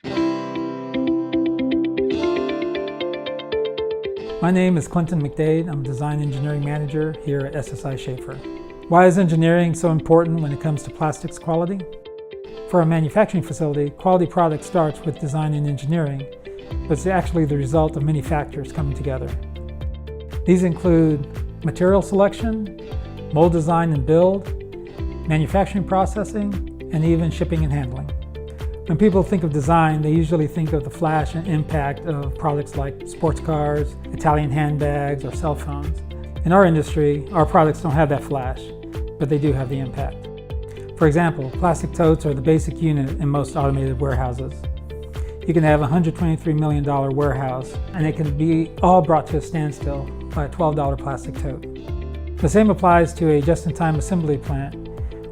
My name is McDade. I'm a Design Engineering Manager here at SSI SCHAEFER. Why is engineering so important when it comes to plastics quality? For a manufacturing facility, quality product starts with design and engineering, but it's actually the result of many factors coming together. These include material selection, mold design and build, manufacturing processing, and even shipping and handling. When people think of design, they usually think of the flash and impact of products like sports cars, Italian handbags, or cell phones. In our industry, our products don't have that flash, but they do have the impact. For example, plastic totes are the basic unit in most automated warehouses. You can have a $123 million warehouse, and it can be all brought to a standstill by a $12 plastic tote. The same applies to a just-in-time assembly plant,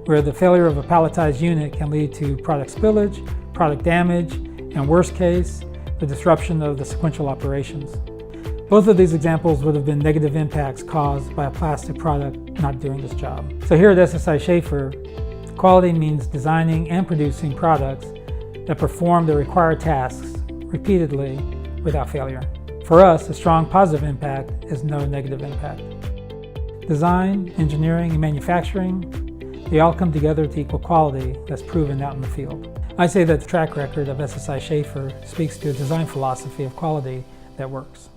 where the failure of a palletized unit can lead to product spillage, product damage, and worst case, the disruption of the sequential operations. Both of these examples would have been negative impacts caused by a plastic product not doing its job. So here at SSI SCHAEFER, quality means designing and producing products that perform the required tasks repeatedly without failure. For us, a strong positive impact is no negative impact. Design, engineering, and manufacturing, they all come together to equal quality that's proven out in the field. I say that the track record of SSI SCHAEFER speaks to a design philosophy of quality that works.